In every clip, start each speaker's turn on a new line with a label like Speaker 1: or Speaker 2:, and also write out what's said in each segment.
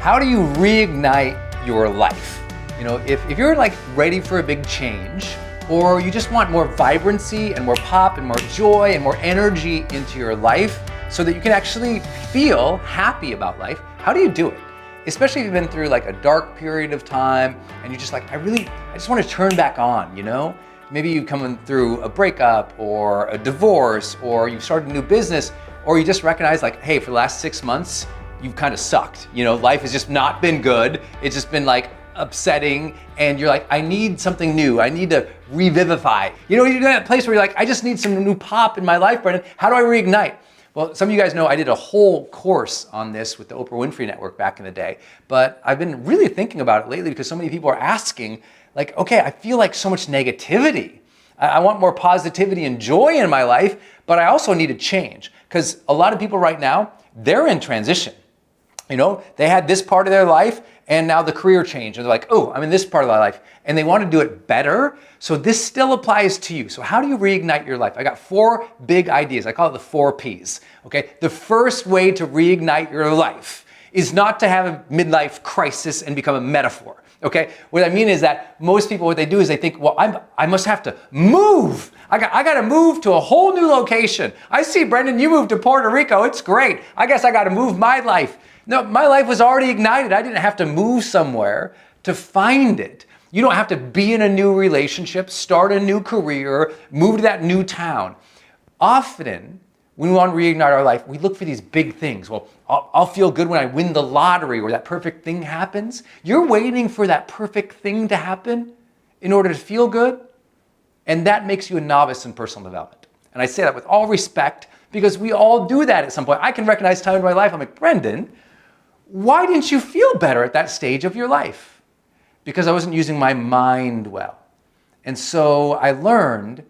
Speaker 1: How do you reignite your life? You know, if you're like ready for a big change, or you just want more vibrancy and more pop and more joy and more energy into your life so that you can actually feel happy about life, how do you do it? Especially if you've been through like a dark period of time and you're just like, I just want to turn back on, you know? Maybe you're coming through a breakup or a divorce, or you've started a new business, or you just recognize like, hey, for the last 6 months, you've kind of sucked. You know, life has just not been good. It's just been like upsetting, and you're like, I need something new. I need to revivify. You know, you're in that place where you're like, I just need some new pop in my life, Brendon. How do I reignite? Well, some of you guys know I did a whole course on this with the Oprah Winfrey Network back in the day, but I've been really thinking about it lately because so many people are asking, like, okay, I feel like so much negativity. I want more positivity and joy in my life, but I also need to change, because a lot of people right now, they're in transition. You know, they had this part of their life and now the career changed, and they're like, oh, I'm in this part of my life, and they want to do it better. So this still applies to you. So how do you reignite your life? I got 4 big ideas. I call it the 4 Ps. Okay. The first way to reignite your life is not to have a midlife crisis and become a metaphor. Okay. What I mean is that most people, what they do is they think, well, I must have to move. I got to move to a whole new location. I see, Brendon, you moved to Puerto Rico. It's great. I guess I got to move my life. No, my life was already ignited. I didn't have to move somewhere to find it. You don't have to be in a new relationship, start a new career, move to that new town. Often, when we want to reignite our life, we look for these big things. Well, I'll feel good when I win the lottery or that perfect thing happens. You're waiting for that perfect thing to happen in order to feel good, and that makes you a novice in personal development. And I say that with all respect, because we all do that at some point. I can recognize time in my life. I'm like, Brendon, why didn't you feel better at that stage of your life? Because I wasn't using my mind well. And so I learned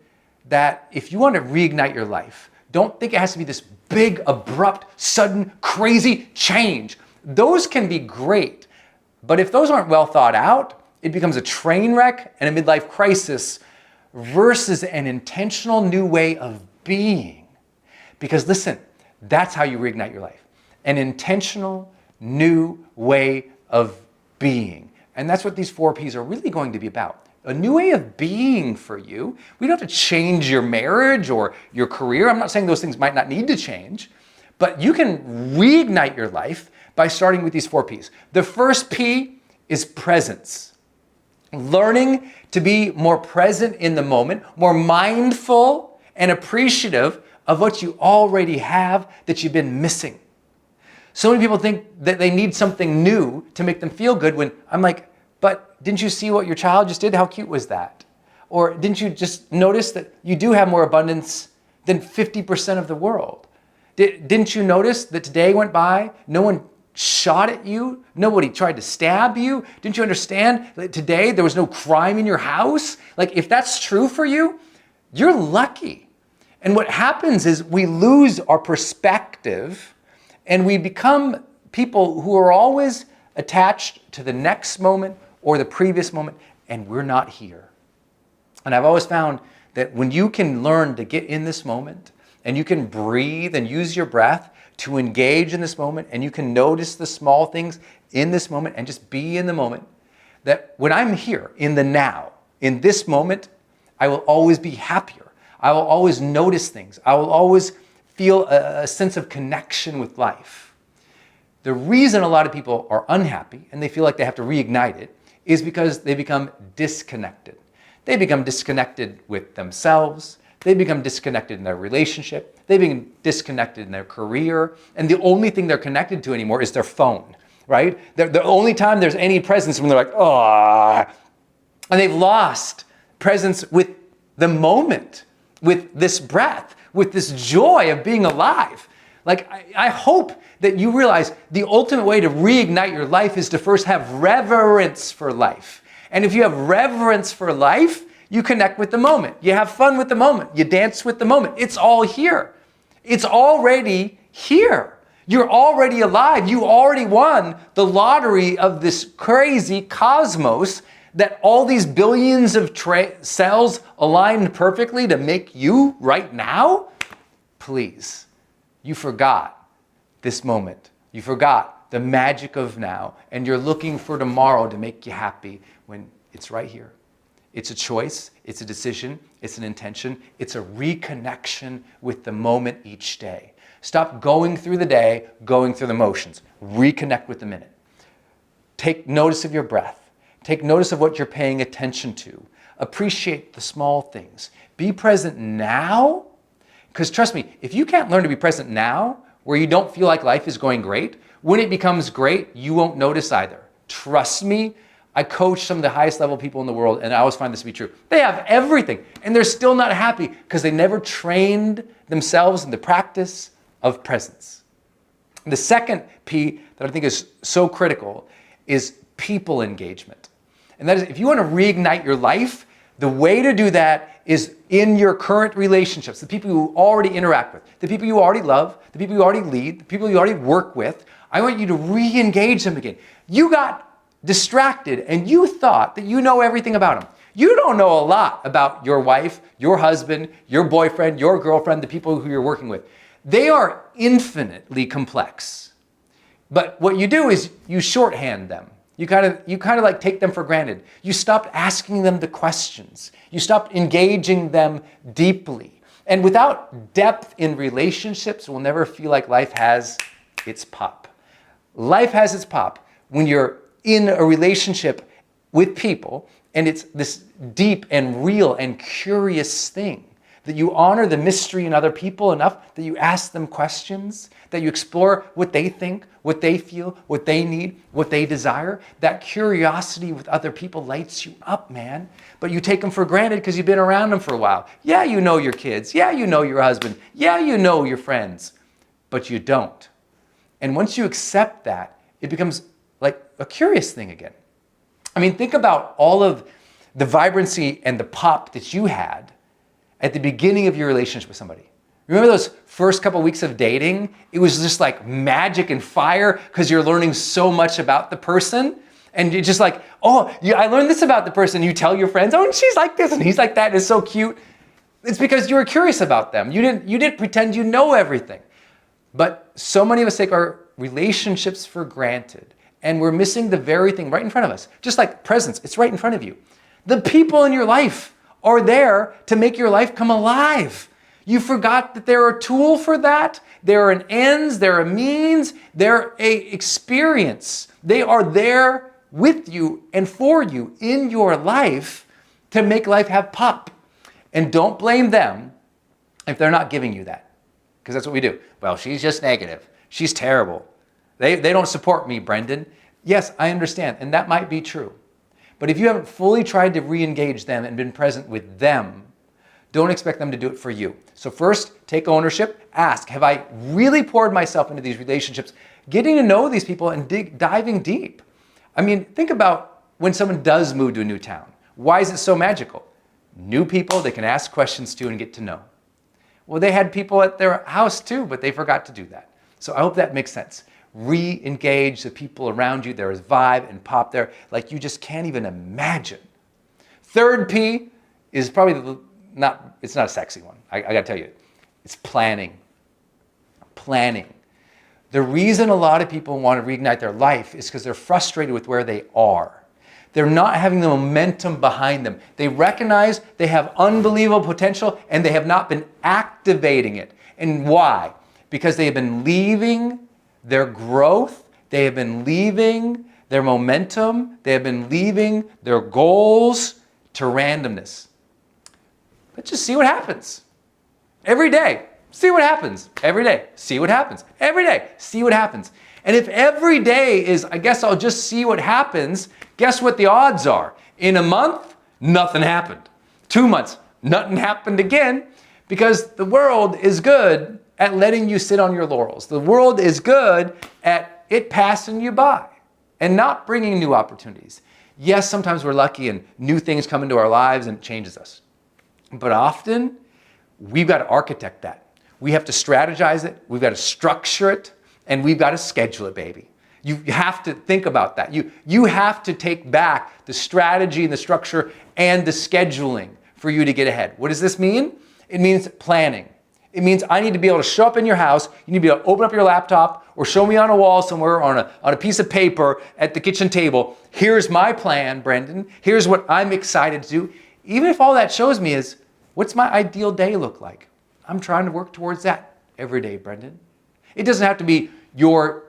Speaker 1: that if you want to reignite your life, don't think it has to be this big, abrupt, sudden, crazy change. Those can be great. But if those aren't well thought out, it becomes a train wreck and a midlife crisis versus an intentional new way of being. Because listen, that's how you reignite your life. An intentional new way of being. And that's what these 4 Ps are really going to be about. A new way of being for you. We don't have to change your marriage or your career. I'm not saying those things might not need to change, but you can reignite your life by starting with these 4 Ps. The first P is presence. Learning to be more present in the moment, more mindful and appreciative of what you already have that you've been missing. So many people think that they need something new to make them feel good, when I'm like, but didn't you see what your child just did? How cute was that? Or didn't you just notice that you do have more abundance than 50% of the world? Didn't you notice that today went by, no one shot at you? Nobody tried to stab you? Didn't you understand that today there was no crime in your house? Like, if that's true for you, you're lucky. And what happens is we lose our perspective, and we become people who are always attached to the next moment or the previous moment, and we're not here. And I've always found that when you can learn to get in this moment, and you can breathe and use your breath to engage in this moment, and you can notice the small things in this moment and just be in the moment, that when I'm here in the now, in this moment, I will always be happier. I will always notice things. I will always feel a sense of connection with life. The reason a lot of people are unhappy and they feel like they have to reignite it is because they become disconnected. They become disconnected with themselves. They become disconnected in their relationship. They become disconnected in their career. And the only thing they're connected to anymore is their phone, right? The only time there's any presence when they're like, oh, and they've lost presence with the moment, with this breath, with this joy of being alive. Like, I hope that you realize the ultimate way to reignite your life is to first have reverence for life. And if you have reverence for life, you connect with the moment. You have fun with the moment. You dance with the moment. It's all here. It's already here. You're already alive. You already won the lottery of this crazy cosmos that all these billions of cells aligned perfectly to make you right now? Please, you forgot this moment. You forgot the magic of now, and you're looking for tomorrow to make you happy when it's right here. It's a choice, it's a decision, it's an intention, it's a reconnection with the moment each day. Stop going through the day, going through the motions. Reconnect with the minute. Take notice of your breath. Take notice of what you're paying attention to. Appreciate the small things. Be present now, because trust me, if you can't learn to be present now, where you don't feel like life is going great, when it becomes great, you won't notice either. Trust me, I coach some of the highest level people in the world, and I always find this to be true. They have everything, and they're still not happy because they never trained themselves in the practice of presence. The second P that I think is so critical is people engagement. And that is, if you want to reignite your life, the way to do that is in your current relationships, the people you already interact with, the people you already love, the people you already lead, the people you already work with. I want you to re-engage them again. You got distracted and you thought that you know everything about them. You don't know a lot about your wife, your husband, your boyfriend, your girlfriend, the people who you're working with. They are infinitely complex. But what you do is you shorthand them. You kind of like take them for granted. You stopped asking them the questions. You stopped engaging them deeply. And without depth in relationships, we'll never feel like life has its pop. Life has its pop when you're in a relationship with people and it's this deep and real and curious thing. That you honor the mystery in other people enough that you ask them questions, that you explore what they think, what they feel, what they need, what they desire. That curiosity with other people lights you up, man. But you take them for granted because you've been around them for a while. Yeah, you know your kids. Yeah, you know your husband. Yeah, you know your friends. But you don't. And once you accept that, it becomes like a curious thing again. I mean, think about all of the vibrancy and the pop that you had at the beginning of your relationship with somebody. Remember those first couple weeks of dating? It was just like magic and fire because you're learning so much about the person. And you're just like, oh, yeah, I learned this about the person. You tell your friends, oh, and she's like this and he's like that. It's so cute. It's because you were curious about them. You didn't pretend you know everything. But so many of us take our relationships for granted. And we're missing the very thing right in front of us. Just like presence, it's right in front of you. The people in your life are there to make your life come alive. You forgot that they're a tool for that. They're an ends, they're a means, they're a experience. They are there with you and for you in your life to make life have pop. And don't blame them if they're not giving you that. Because that's what we do. Well, she's just negative. She's terrible. They don't support me, Brendon. Yes, I understand, and that might be true. But if you haven't fully tried to re-engage them and been present with them, don't expect them to do it for you. So first, take ownership. Ask, have I really poured myself into these relationships, getting to know these people and diving deep? I mean, think about when someone does move to a new town. Why is it so magical? New people they can ask questions to and get to know. Well, they had people at their house too, but they forgot to do that. So I hope that makes sense. Re-engage the people around you. There is vibe and pop there like you just can't even imagine. Third P is probably it's not a sexy one. I gotta tell you, it's planning. Planning. The reason a lot of people want to reignite their life is because they're frustrated with where they are. They're not having the momentum behind them. They recognize they have unbelievable potential and they have not been activating it. And why? Because they have been leaving their growth, they have been leaving their momentum, they have been leaving their goals to randomness. Let's just see what happens. Every day, see what happens. Every day, see what happens. Every day, see what happens. And if every day is, I guess I'll just see what happens, guess what the odds are? In a month, nothing happened. 2 months, nothing happened again, because the world is good at letting you sit on your laurels. The world is good at it passing you by and not bringing new opportunities. Yes, sometimes we're lucky and new things come into our lives and it changes us. But often, we've got to architect that. We have to strategize it, we've got to structure it, and we've got to schedule it, baby. You have to think about that. You have to take back the strategy and the structure and the scheduling for you to get ahead. What does this mean? It means planning. It means I need to be able to show up in your house. You need to be able to open up your laptop or show me on a wall somewhere on a piece of paper at the kitchen table. Here's my plan, Brendon. Here's what I'm excited to do. Even if all that shows me is, what's my ideal day look like? I'm trying to work towards that every day, Brendon. It doesn't have to be your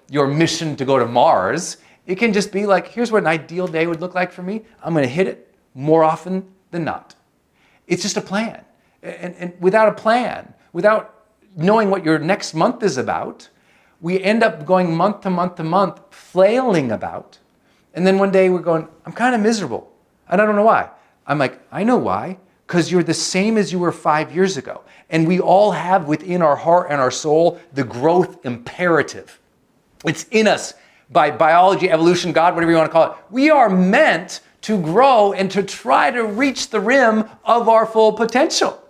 Speaker 1: mission to go to Mars. It can just be like, here's what an ideal day would look like for me. I'm going to hit it more often than not. It's just a plan. And without a plan, without knowing what your next month is about, we end up going month to month to month, flailing about. And then one day we're going, I'm kind of miserable. And I don't know why. I'm like, I know why. Because you're the same as you were 5 years ago. And we all have within our heart and our soul the growth imperative. It's in us by biology, evolution, God, whatever you want to call it. We are meant to grow and to try to reach the rim of our full potential.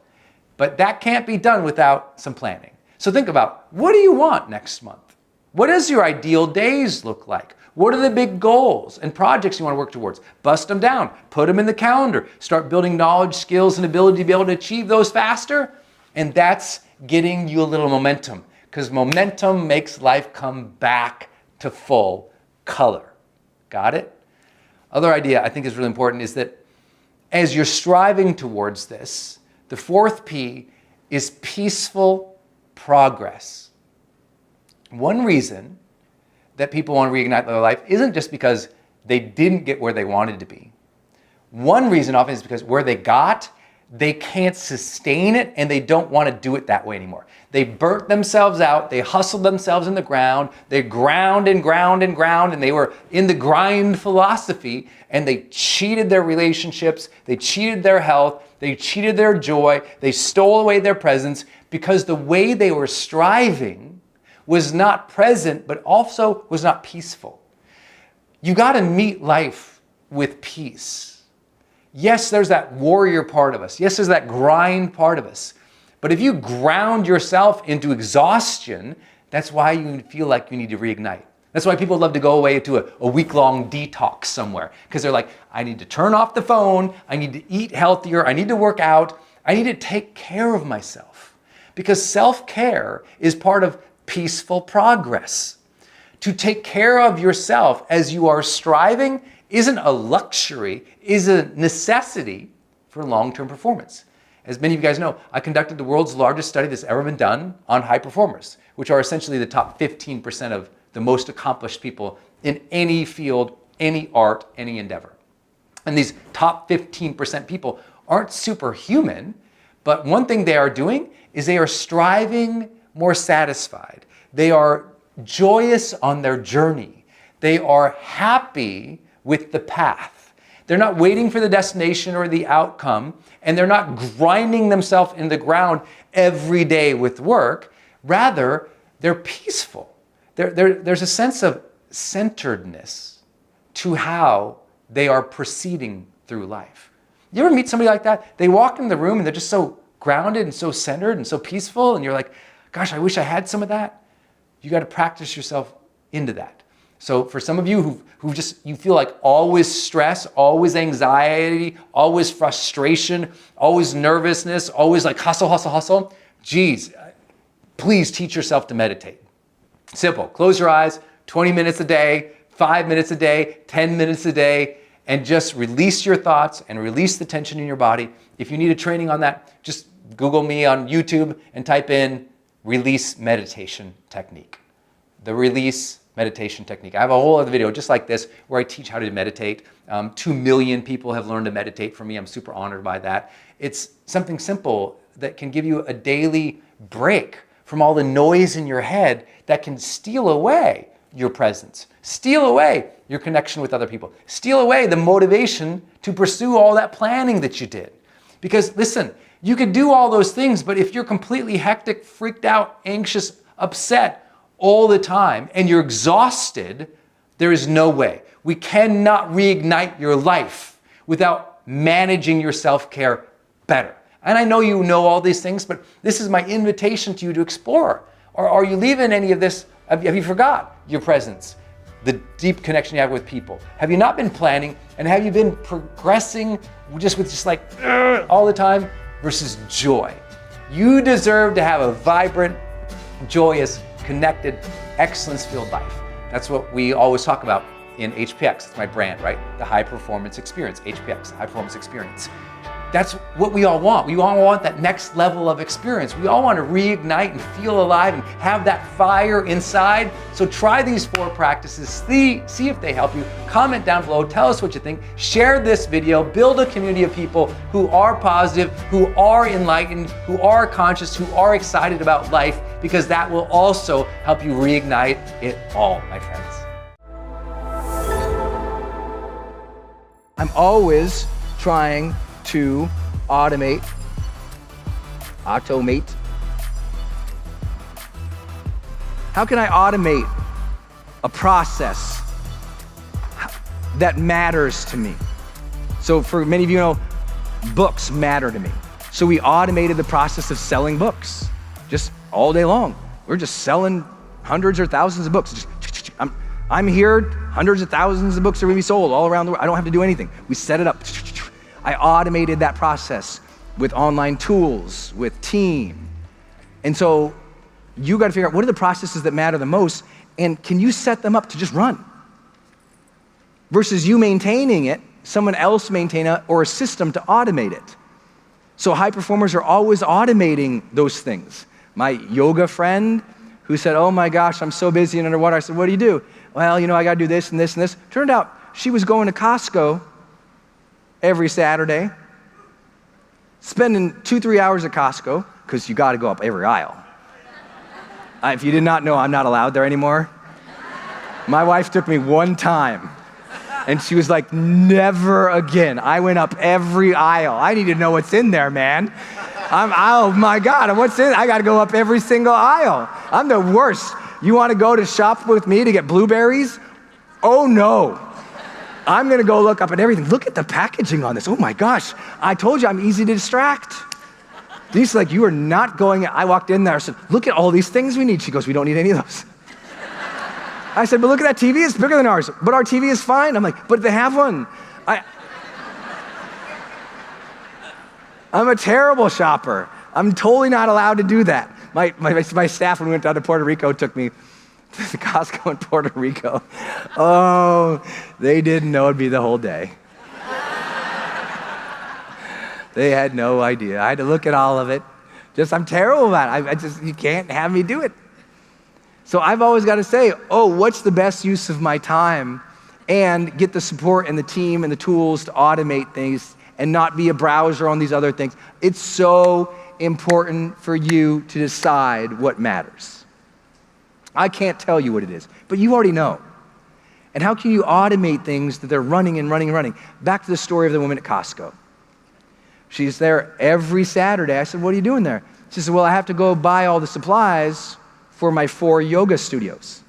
Speaker 1: But that can't be done without some planning. So think about, what do you want next month? What does your ideal days look like? What are the big goals and projects you want to work towards? Bust them down, put them in the calendar, start building knowledge, skills, and ability to be able to achieve those faster. And that's getting you a little momentum, because momentum makes life come back to full color. Got it? Other idea I think is really important is that as you're striving towards this, the fourth P is peaceful progress. One reason that people want to reignite their life isn't just because they didn't get where they wanted to be. One reason often is because where they got, they can't sustain it and they don't want to do it that way anymore. They burnt themselves out, they hustled themselves in the ground, they ground and ground and ground, and they were in the grind philosophy, and they cheated their relationships, they cheated their health, they cheated their joy, they stole away their presence because the way they were striving was not present, but also was not peaceful. You got to meet life with peace. Yes, there's that warrior part of us. Yes, there's that grind part of us. But if you ground yourself into exhaustion, that's why you feel like you need to reignite. That's why people love to go away to a week-long detox somewhere, because they're like, I need to turn off the phone, I need to eat healthier, I need to work out, I need to take care of myself. Because self-care is part of peaceful progress. To take care of yourself as you are striving isn't a luxury, is a necessity for long-term performance. As many of you guys know, I conducted the world's largest study that's ever been done on high performers, which are essentially the top 15% of the most accomplished people in any field, any art, any endeavor. And these top 15% people aren't superhuman, but one thing they are doing is they are striving more satisfied. They are joyous on their journey. They are happy with the path. They're not waiting for the destination or the outcome, and they're not grinding themselves in the ground every day with work. Rather, they're peaceful. There's a sense of centeredness to how they are proceeding through life. You ever meet somebody like that? They walk in the room and they're just so grounded and so centered and so peaceful, and you're like, gosh, I wish I had some of that. You got to practice yourself into that. So for some of you who just, you feel like always stress, always anxiety, always frustration, always nervousness, always like hustle, geez, please teach yourself to meditate. Simple. Close your eyes, 20 minutes a day, 5 minutes a day, 10 minutes a day, and just release your thoughts and release the tension in your body. If you need a training on that, just Google me on YouTube and type in release meditation technique. The release meditation technique. I have a whole other video just like this where I teach how to meditate. 2 million people have learned to meditate from me. I'm super honored by that. It's something simple that can give you a daily break from all the noise in your head that can steal away your presence, steal away your connection with other people, steal away the motivation to pursue all that planning that you did. Because listen, you could do all those things, but if you're completely hectic, freaked out, anxious, upset all the time, and you're exhausted, there is no way. We cannot reignite your life without managing your self-care better. And I know you know all these things, but this is my invitation to you to explore. Or are you leaving any of this? Have you forgot your presence, the deep connection you have with people? Have you not been planning? And have you been progressing just with like all the time versus joy? You deserve to have a vibrant, joyous, connected, excellence-filled life. That's what we always talk about in HPX. It's my brand, right? The high performance experience, HPX, high performance experience. That's what we all want. We all want that next level of experience. We all want to reignite and feel alive and have that fire inside. So try these 4 practices, see if they help you. Comment down below, tell us what you think. Share this video, build a community of people who are positive, who are enlightened, who are conscious, who are excited about life, because that will also help you reignite it all, my friends.
Speaker 2: I'm always trying to automate. How can I automate a process that matters to me? So for many of you know, books matter to me. So we automated the process of selling books just all day long. We're just selling hundreds or thousands of books. I'm here, hundreds of thousands of books are gonna be sold all around the world. I don't have to do anything. We set it up. I automated that process with online tools, with team. And so you gotta figure out what are the processes that matter the most, and can you set them up to just run? Versus you maintaining it, someone else maintain it, or a system to automate it. So high performers are always automating those things. My yoga friend who said, oh my gosh, I'm so busy and underwater. I said, what do you do? Well, you know, I gotta do this and this and this. Turned out she was going to Costco every Saturday, spending 2-3 hours at Costco, because you gotta go up every aisle. If you did not know, I'm not allowed there anymore. My wife took me one time, and she was like, never again. I went up every aisle. I need to know what's in there, man. Oh my God, what's in it? I gotta go up every single aisle. I'm the worst. You wanna go to shop with me to get blueberries? Oh no. I'm gonna go look up at everything. Look at the packaging on this. Oh my gosh, I told you I'm easy to distract. Denise's like, you are not going. I walked in there, I said, look at all these things we need. She goes, we don't need any of those. I said, but look at that TV, it's bigger than ours. But our TV is fine. I'm like, but they have one. I'm a terrible shopper. I'm totally not allowed to do that. My staff, when we went down to Puerto Rico, took me to the Costco in Puerto Rico. Oh, they didn't know it'd be the whole day. They had no idea. I had to look at all of it. I'm terrible at it. You can't have me do it. So I've always got to say, oh, what's the best use of my time? And get the support and the team and the tools to automate things and not be a browser on these other things. It's so important for you to decide what matters. I can't tell you what it is, but you already know. And how can you automate things that they're running and running and running? Back to the story of the woman at Costco. She's there every Saturday. I said, what are you doing there? She said, well, I have to go buy all the supplies for my 4 yoga studios.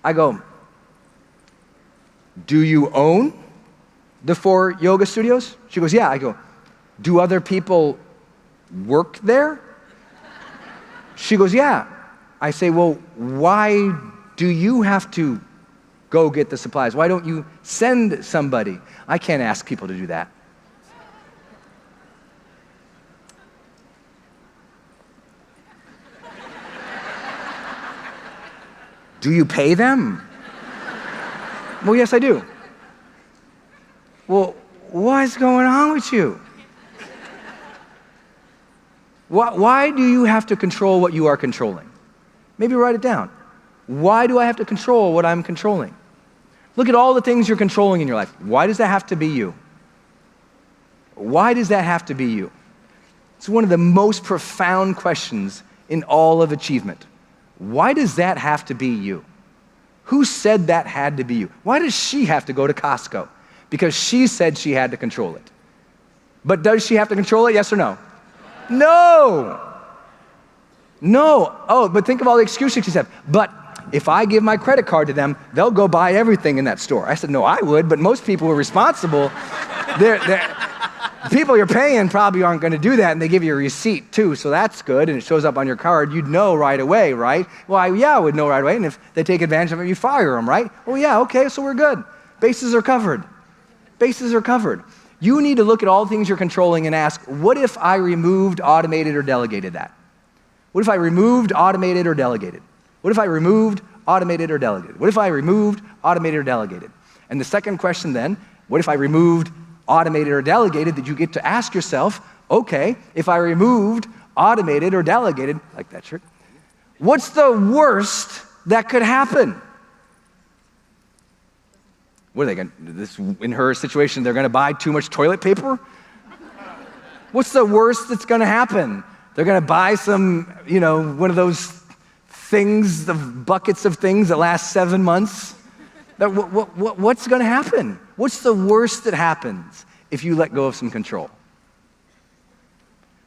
Speaker 2: I go, do you own the 4 yoga studios? She goes, yeah. I go, do other people work there? She goes, yeah. I say, well, why do you have to go get the supplies? Why don't you send somebody? I can't ask people to do that. Do you pay them? Well, yes, I do. Well, what's going on with you? Why do you have to control what you are controlling? Maybe write it down. Why do I have to control what I'm controlling? Look at all the things you're controlling in your life. Why does that have to be you? Why does that have to be you? It's one of the most profound questions in all of achievement. Why does that have to be you? Who said that had to be you? Why does she have to go to Costco? Because she said she had to control it. But does she have to control it, yes or no? No. No. Oh, but think of all the excuses she said. But if I give my credit card to them, they'll go buy everything in that store. I said, no, I would, but most people who are responsible, people you're paying probably aren't going to do that, and they give you a receipt too, so that's good, and it shows up on your card. You'd know right away, right? Well, I would know right away, and if they take advantage of it, you fire them, right? Well, yeah, okay, so we're good. Bases are covered. Bases are covered. You need to look at all the things you're controlling and ask, what if I removed, automated, or delegated that? What if I removed, automated, or delegated? What if I removed, automated, or delegated? What if I removed, automated, or delegated? And the second question then, what if I removed, automated, or delegated, that you get to ask yourself, okay, if I removed, automated, or delegated, like that shirt, what's the worst that could happen? What are they going to, in her situation, they're going to buy too much toilet paper? What's the worst that's going to happen? They're going to buy some, one of those things, the buckets of things that last 7 months. What's going to happen? What's the worst that happens if you let go of some control?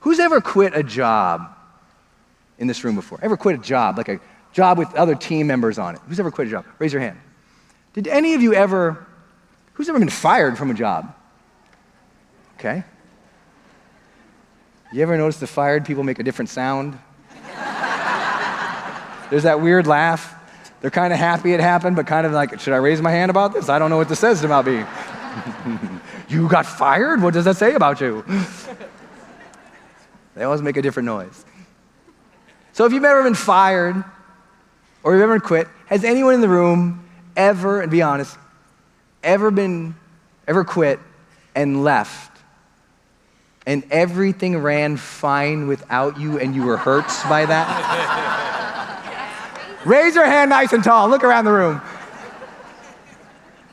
Speaker 2: Who's ever quit a job in this room before? Ever quit a job, like a job with other team members on it? Who's ever quit a job? Raise your hand. Did any of you who's ever been fired from a job? Okay. You ever notice the fired people make a different sound? There's that weird laugh. They're kind of happy it happened, but kind of like, should I raise my hand about this? I don't know what this says about me. You got fired? What does that say about you? They always make a different noise. So if you've ever been fired or you've ever quit, has anyone in the room ever, and be honest, ever quit and left and everything ran fine without you and you were hurt by that? Raise your hand nice and tall. Look around the room.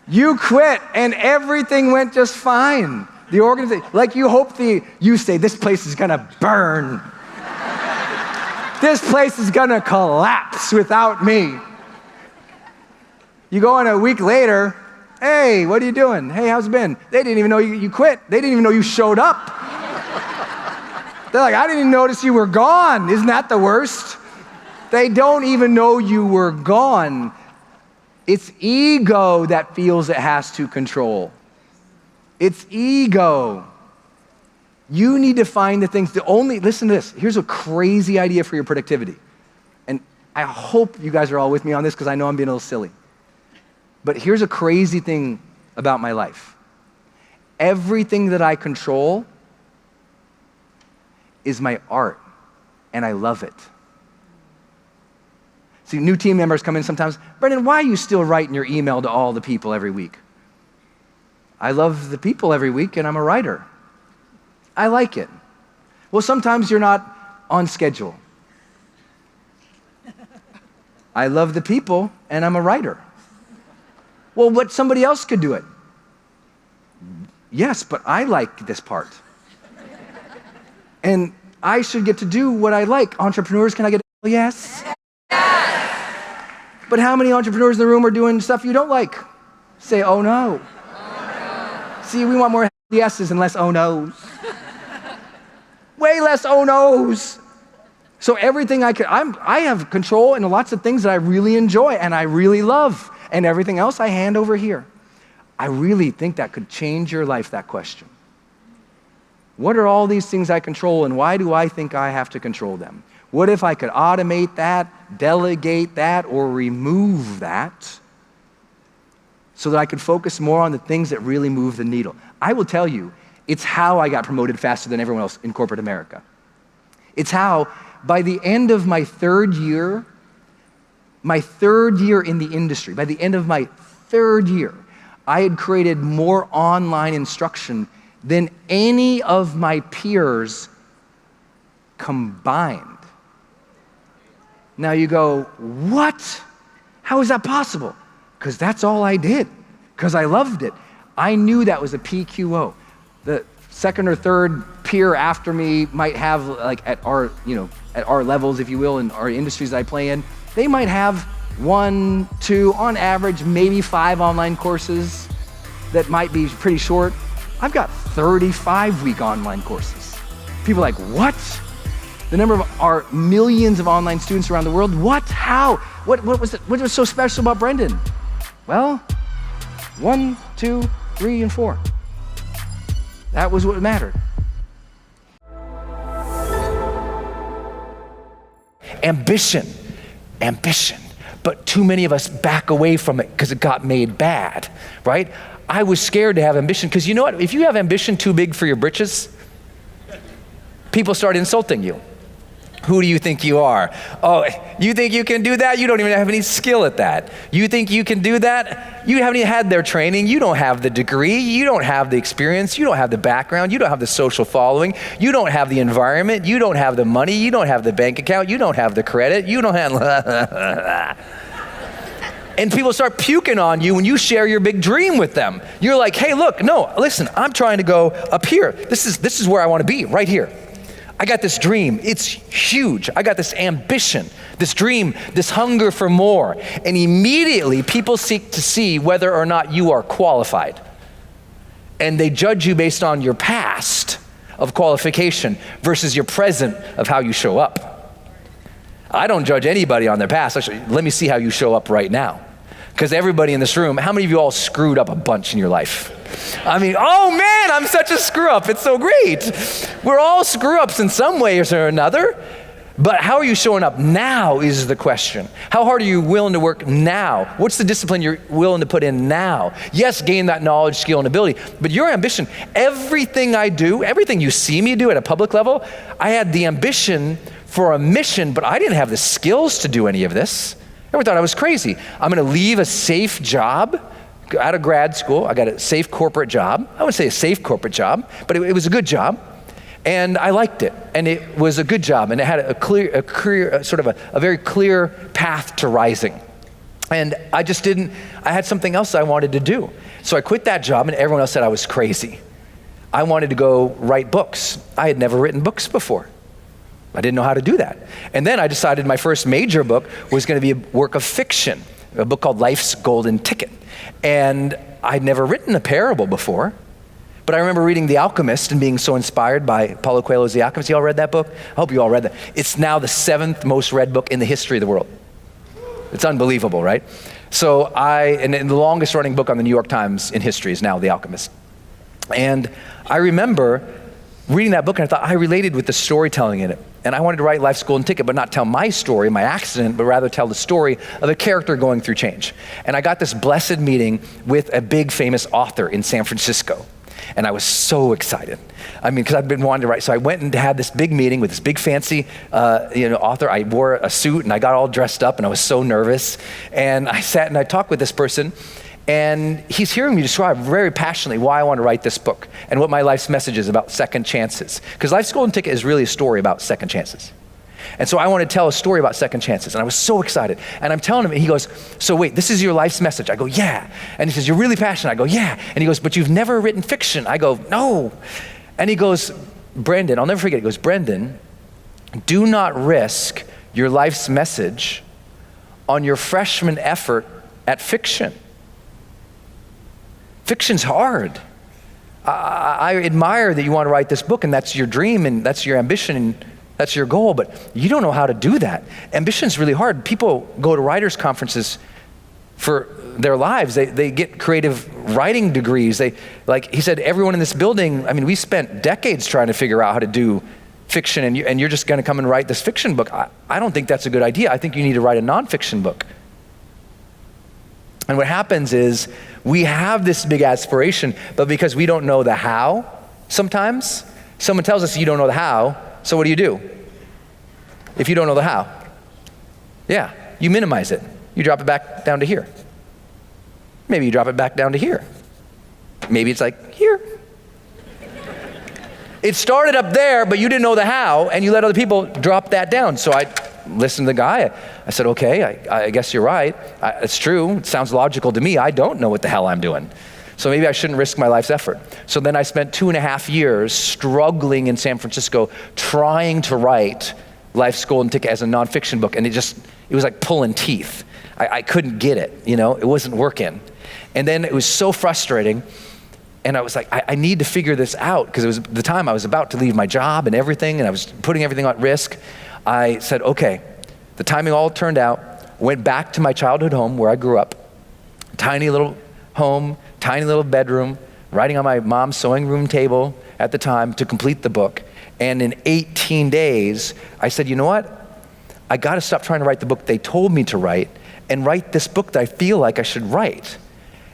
Speaker 2: You quit and everything went just fine. The organization, like you say, this place is gonna burn. This place is gonna collapse without me. You go in a week later, hey, what are you doing? Hey, how's it been? They didn't even know you quit. They didn't even know you showed up. They're like, I didn't even notice you were gone. Isn't that the worst? They don't even know you were gone. It's ego that feels it has to control. It's ego. You need to find the things, listen to this. Here's a crazy idea for your productivity. And I hope you guys are all with me on this because I know I'm being a little silly. But here's a crazy thing about my life. Everything that I control is my art, and I love it. See, new team members come in sometimes, Brendon, why are you still writing your email to all the people every week? I love the people every week, and I'm a writer. I like it. Well, sometimes you're not on schedule. I love the people, and I'm a writer. Well, but somebody else could do it. Yes, but I like this part. And I should get to do what I like. Entrepreneurs, can I get a yes? Yes. But how many entrepreneurs in the room are doing stuff you don't like? Say, oh no. Oh no. See, we want more yeses and less oh no's. Way less oh no's. So everything I have control in lots of things that I really enjoy and I really love. And everything else I hand over here. I really think that could change your life, that question. What are all these things I control and why do I think I have to control them? What if I could automate that, delegate that, or remove that so that I could focus more on the things that really move the needle? I will tell you, it's how I got promoted faster than everyone else in corporate America. It's how, by the end of my third year in the industry, by the end of my third year, I had created more online instruction than any of my peers combined. Now you go, what? How is that possible? Because that's all I did, because I loved it. I knew that was a PQO. The second or third peer after me might have, like at our levels, if you will, in our industries that I play in, they might have 1, 2, on average, maybe 5 online courses that might be pretty short. I've got 35-week online courses. People are like, what? The number of our millions of online students around the world, what? How? What was so special about Brendon? Well, 1, 2, 3, and 4. That was what mattered. Ambition. But too many of us back away from it because it got made bad, right? I was scared to have ambition, because you know what? If you have ambition too big for your britches, people start insulting you. Who do you think you are? Oh, you think you can do that? You don't even have any skill at that. You think you can do that? You haven't even had their training. You don't have the degree. You don't have the experience. You don't have the background. You don't have the social following. You don't have the environment. You don't have the money. You don't have the bank account. You don't have the credit. You don't have... And people start puking on you when you share your big dream with them. You're like, hey, look, no, listen, I'm trying to go up here. This is where I want to be, right here. I got this dream, it's huge. I got this ambition, this dream, this hunger for more. And immediately people seek to see whether or not you are qualified. And they judge you based on your past of qualification versus your present of how you show up. I don't judge anybody on their past. Actually, let me see how you show up right now. Because everybody in this room, how many of you all screwed up a bunch in your life? I mean, oh man, I'm such a screw up. It's so great. We're all screw ups in some way or another. But how are you showing up now is the question. How hard are you willing to work now? What's the discipline you're willing to put in now? Yes, gain that knowledge, skill, and ability, but your ambition, everything I do, everything you see me do at a public level, I had the ambition for a mission, but I didn't have the skills to do any of this. I never thought I was crazy. I'm gonna leave a safe job out of grad school. I got a safe corporate job. I wouldn't say a safe corporate job, but it was a good job. And I liked it, and it was a good job, and it had a clear, sort of a very clear path to rising. And I had something else I wanted to do. So I quit that job, and everyone else said I was crazy. I wanted to go write books. I had never written books before. I didn't know how to do that. And then I decided my first major book was gonna be a work of fiction, a book called Life's Golden Ticket. And I'd never written a parable before, but I remember reading The Alchemist and being so inspired by Paulo Coelho's The Alchemist. You all read that book? I hope you all read that. It's now the 7th most read book in the history of the world. It's unbelievable, right? So and the longest running book on the New York Times in history is now The Alchemist. And I remember reading that book, and I thought I related with the storytelling in it. And I wanted to write Life's Golden Ticket, but not tell my story, my accident, but rather tell the story of a character going through change. And I got this blessed meeting with a big famous author in San Francisco. And I was so excited. I mean, because I've been wanting to write. So I went and had this big meeting with this big fancy author. I wore a suit and I got all dressed up and I was so nervous. And I sat and I talked with this person, and he's hearing me describe very passionately why I want to write this book and what my life's message is about second chances. Because Life's Golden Ticket is really a story about second chances. And so I want to tell a story about second chances. And I was so excited. And I'm telling him, and he goes, so wait, this is your life's message? I go, yeah. And he says, you're really passionate? I go, yeah. And he goes, but you've never written fiction? I go, no. And he goes, Brendon, I'll never forget, he goes, Brendon, do not risk your life's message on your freshman effort at fiction. Fiction's hard. I admire that you want to write this book and that's your dream and that's your ambition and that's your goal, but you don't know how to do that. Ambition's really hard. People go to writers' conferences for their lives. They get creative writing degrees. Like he said, everyone in this building, I mean, we spent decades trying to figure out how to do fiction, and you're just gonna come and write this fiction book. I don't think that's a good idea. I think you need to write a nonfiction book. And what happens is we have this big aspiration, but because we don't know the how, sometimes someone tells us you don't know the how, so what do? If you don't know the how? Yeah, you minimize it. You drop it back down to here. Maybe you drop it back down to here. Maybe it's like here. It started up there, but you didn't know the how, and you let other people drop that down. So I listened to the guy. I said, okay, I guess you're right. It's true. It sounds logical to me. I don't know what the hell I'm doing. So maybe I shouldn't risk my life's effort. So then I spent 2.5 years struggling in San Francisco, trying to write Life's Golden Ticket as a nonfiction book. And it was like pulling teeth. I couldn't get it, it wasn't working. And then it was so frustrating. And I was like, I need to figure this out, because it was the time I was about to leave my job and everything, and I was putting everything at risk. I said, okay, the timing all turned out, went back to my childhood home where I grew up, tiny little home, tiny little bedroom, writing on my mom's sewing room table at the time to complete the book. And in 18 days, I said, you know what? I got to stop trying to write the book they told me to write and write this book that I feel like I should write.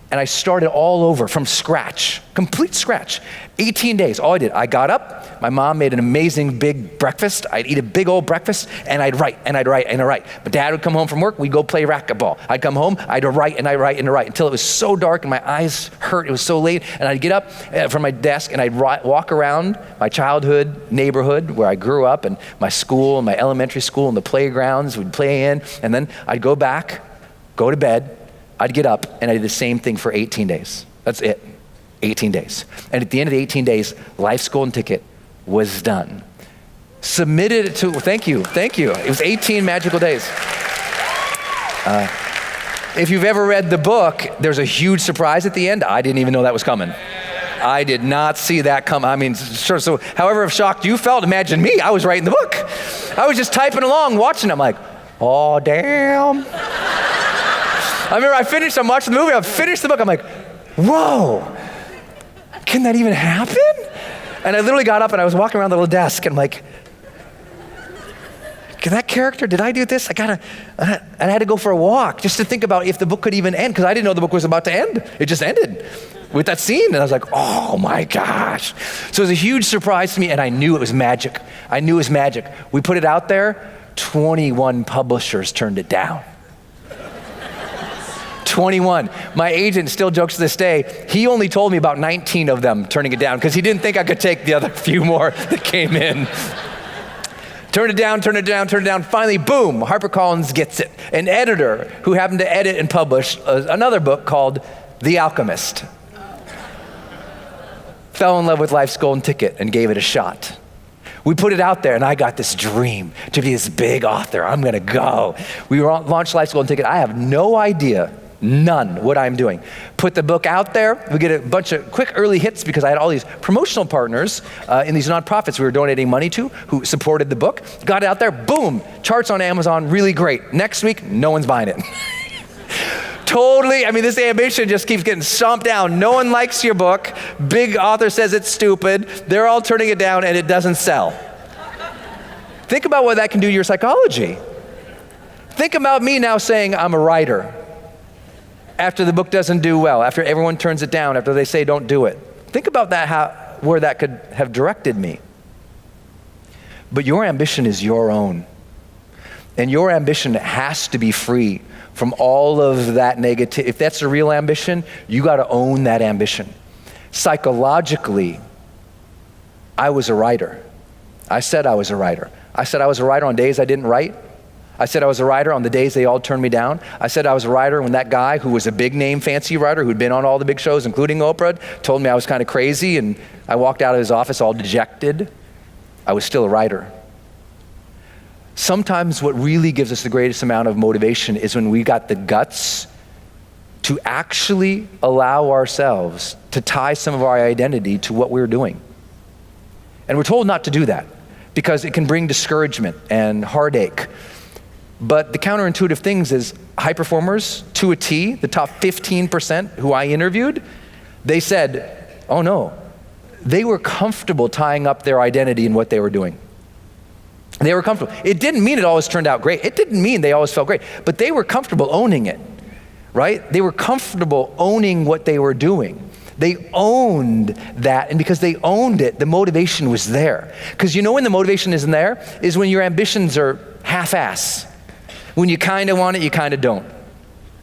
Speaker 2: And I started all over from scratch, complete scratch. 18 days, all I did, I got up, my mom made an amazing big breakfast, I'd eat a big old breakfast, and I'd write, and I'd write, and I'd write. But Dad would come home from work, we'd go play racquetball. I'd come home, I'd write, and I'd write, and I'd write, until it was so dark and my eyes hurt, it was so late, and I'd get up from my desk, and I'd walk around my childhood neighborhood where I grew up, and my school, and my elementary school, and the playgrounds we'd play in, and then I'd go back, go to bed, I'd get up, and I did the same thing for 18 days. That's it, 18 days. And at the end of the 18 days, Life's Golden Ticket was done. Submitted it to, thank you. It was 18 magical days. If you've ever read the book, there's a huge surprise at the end. I didn't even know that was coming. I did not see that come. I mean, sure, so however shocked you felt, imagine me, I was writing the book. I was just typing along, watching, I'm like, oh, damn. I remember I'm watching the movie, I finished the book, I'm like, whoa, can that even happen? And I literally got up and I was walking around the little desk and I'm like, can that character, did I do this? And I had to go for a walk just to think about if the book could even end, because I didn't know the book was about to end. It just ended with that scene. And I was like, oh my gosh. So it was a huge surprise to me and I knew it was magic. We put it out there, 21 publishers turned it down. 21. My agent still jokes to this day, he only told me about 19 of them turning it down because he didn't think I could take the other few more that came in. Turn it down. Finally, boom, HarperCollins gets it. An editor who happened to edit and publish another book called The Alchemist fell in love with Life's Golden Ticket and gave it a shot. We put it out there and I got this dream to be this big author. I'm gonna go. We launched Life's Golden Ticket. I have no idea, none, what I'm doing. Put the book out there. We get a bunch of quick early hits because I had all these promotional partners in these nonprofits we were donating money to who supported the book. Got it out there, boom, charts on Amazon, really great. Next week, no one's buying it. Totally, I mean, this ambition just keeps getting stomped down. No one likes your book. Big author says it's stupid. They're all turning it down and it doesn't sell. Think about what that can do to your psychology. Think about me now saying I'm a writer. After the book doesn't do well, after everyone turns it down, after they say don't do it. Think about that, where that could have directed me. But your ambition is your own. And your ambition has to be free from all of that negative. If that's a real ambition, you gotta own that ambition. Psychologically, I was a writer. I said I was a writer. I said I was a writer on days I didn't write. I said I was a writer on the days they all turned me down. I said I was a writer when that guy who was a big name fancy writer who'd been on all the big shows, including Oprah, told me I was kind of crazy and I walked out of his office all dejected. I was still a writer. Sometimes what really gives us the greatest amount of motivation is when we got the guts to actually allow ourselves to tie some of our identity to what we're doing. And we're told not to do that because it can bring discouragement and heartache. But the counterintuitive things is high performers to a T, the top 15% who I interviewed, they said, oh no, they were comfortable tying up their identity in what they were doing. They were comfortable. It didn't mean it always turned out great. It didn't mean they always felt great, but they were comfortable owning it, right? They were comfortable owning what they were doing. They owned that, and because they owned it, the motivation was there. Because you know when the motivation isn't there is when your ambitions are half-ass. When you kind of want it, you kind of don't.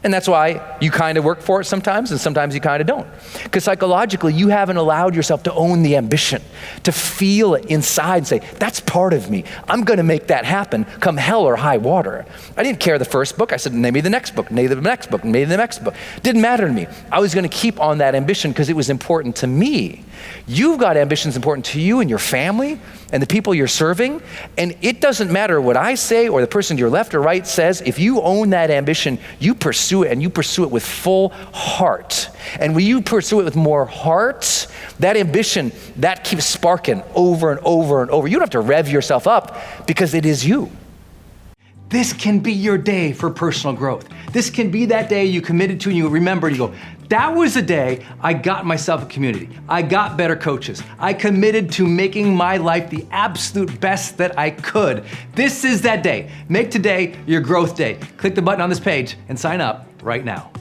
Speaker 2: And that's why you kind of work for it sometimes, and sometimes you kind of don't. Because psychologically, you haven't allowed yourself to own the ambition, to feel it inside and say, that's part of me. I'm gonna make that happen, come hell or high water. I didn't care the first book. I said, maybe the next book, maybe the next book, maybe the next book. Didn't matter to me. I was gonna keep on that ambition because it was important to me. You've got ambitions important to you and your family and the people you're serving, and it doesn't matter what I say or the person to your left or right says. If you own that ambition, you pursue it, and you pursue it with full heart. And when you pursue it with more heart, that ambition, that keeps sparking over and over and over. You don't have to rev yourself up because it is you. This can be your day for personal growth. This can be that day you committed to and you remember and you go, that was the day I got myself a community. I got better coaches. I committed to making my life the absolute best that I could. This is that day. Make today your growth day. Click the button on this page and sign up right now.